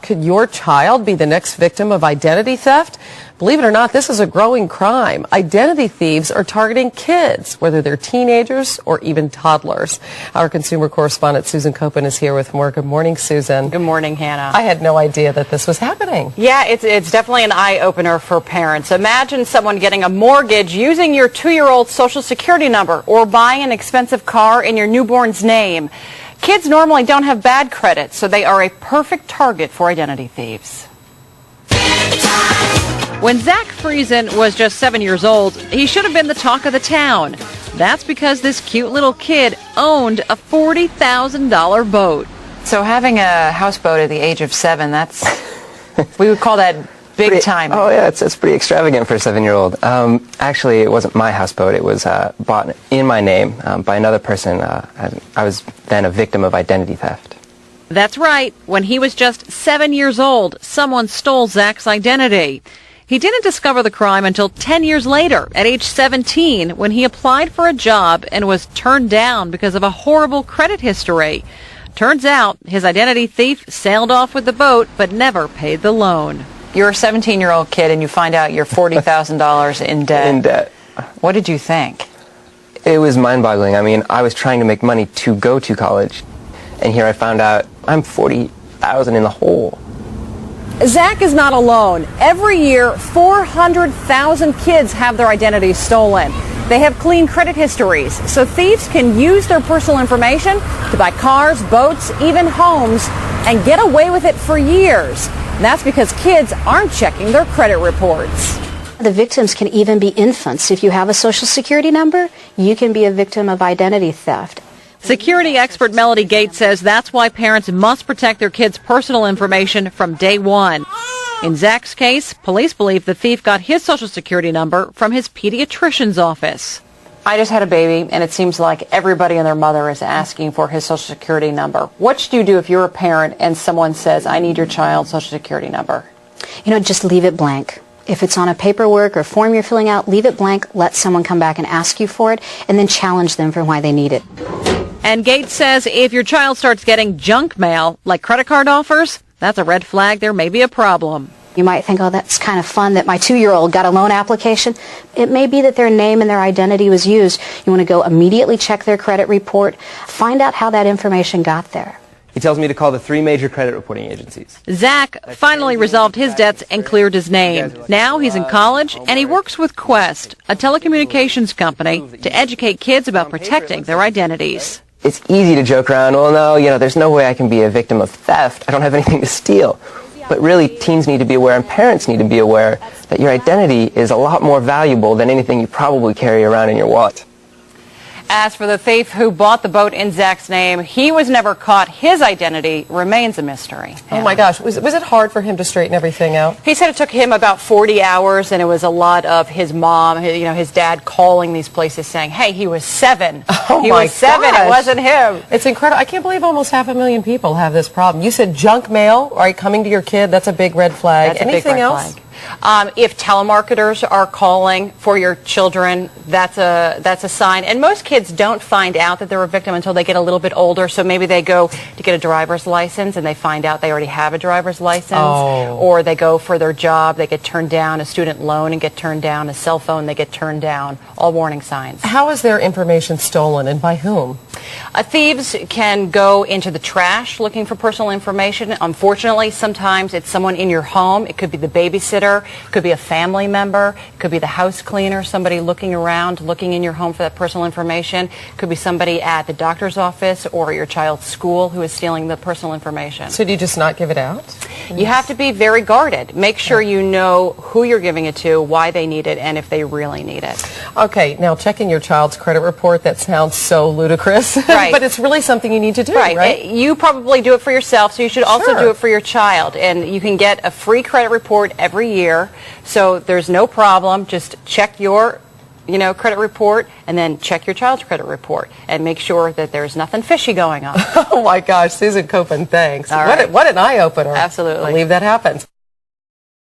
Could your child be the next victim of identity theft? Believe it or not, this is a growing crime. Identity thieves are targeting kids, whether they're teenagers or even toddlers. Our consumer correspondent Susan Koppen is here with more. Good morning, Susan. Good morning, Hannah. I had no idea that this was happening. Yeah, it's definitely an eye-opener for parents. Imagine someone getting a mortgage using your 2-year-old social security number or buying an expensive car in your newborn's name. Kids normally don't have bad credit, so they are a perfect target for identity thieves. When Zach Friesen was just 7 years old, he should have been the talk of the town. That's because this cute little kid owned a $40,000 boat. So having a houseboat at the age of 7, that's, we would call that big time. Oh yeah, it's pretty extravagant for a 7-year-old. Actually, it wasn't my houseboat. It was bought in my name by another person. I was then a victim of identity theft. That's right. When he was just 7 years old, someone stole Zach's identity. He didn't discover the crime until 10 years later, at age 17, when he applied for a job and was turned down because of a horrible credit history. Turns out his identity thief sailed off with the boat but never paid the loan. You're a 17-year-old kid and you find out you're $40,000 in debt. In debt. What did you think? It was mind-boggling. I mean, I was trying to make money to go to college, and here I found out I'm $40,000 in the hole. Zach is not alone. Every year, 400,000 kids have their identities stolen. They have clean credit histories, so thieves can use their personal information to buy cars, boats, even homes, and get away with it for years. And that's because kids aren't checking their credit reports. The victims can even be infants. If you have a social security number, you can be a victim of identity theft. Security expert Melody Gates says that's why parents must protect their kids' personal information from day one. In Zach's case, police believe the thief got his social security number from his pediatrician's office. I just had a baby, and it seems like everybody and their mother is asking for his social security number. What should you do if you're a parent and someone says, I need your child's social security number? You know, just leave it blank. If it's on a paperwork or form you're filling out, leave it blank, let someone come back and ask you for it, and then challenge them for why they need it. And Gates says if your child starts getting junk mail, like credit card offers, that's a red flag. There may be a problem. You might think, oh, that's kind of fun that my 2-year-old got a loan application. It may be that their name and their identity was used. You want to go immediately check their credit report, find out how that information got there. He tells me to call the 3 major credit reporting agencies. Zach finally resolved his debts and cleared his name. Now he's in college, and he works with Quest, a telecommunications company, to educate kids about protecting their identities. It's easy to joke around, well, no, there's no way I can be a victim of theft. I don't have anything to steal. But really, teens need to be aware and parents need to be aware that your identity is a lot more valuable than anything you probably carry around in your wallet. As for the thief who bought the boat in Zach's name, he was never caught. His identity remains a mystery. Oh my gosh, was it hard for him to straighten everything out? He said it took him about 40 hours, and it was a lot of his mom, his dad calling these places saying, hey, he was 7. Oh he my was 7, gosh. it wasn't him. It's incredible. I can't believe almost 500,000 people have this problem. You said junk mail, right, coming to your kid, that's a big red flag. That's a big Anything red else? flag. If telemarketers are calling for your children, that's a sign. And most kids don't find out that they're a victim until they get a little bit older. So maybe they go to get a driver's license and they find out they already have a driver's license. Oh. Or they go for their job, they get turned down, a student loan and get turned down, a cell phone, they get turned down. All warning signs. How is their information stolen and by whom? Thieves can go into the trash looking for personal information. Unfortunately, sometimes it's someone in your home. It could be the babysitter, it could be a family member, it could be the house cleaner, somebody looking around, looking in your home for that personal information. It could be somebody at the doctor's office or your child's school who is stealing the personal information. So do you just not give it out? You have to be very guarded. Make sure you know who you're giving it to, why they need it, and if they really need it. Okay, now checking your child's credit report, that sounds so ludicrous. Right. But it's really something you need to do, right? You probably do it for yourself, so you should also do it for your child. And you can get a free credit report every year, so there's no problem. Just check your credit report and then check your child's credit report and make sure that there's nothing fishy going on. Oh my gosh, Susan Koppen, thanks. All right. What an eye-opener. Absolutely. I believe that happens.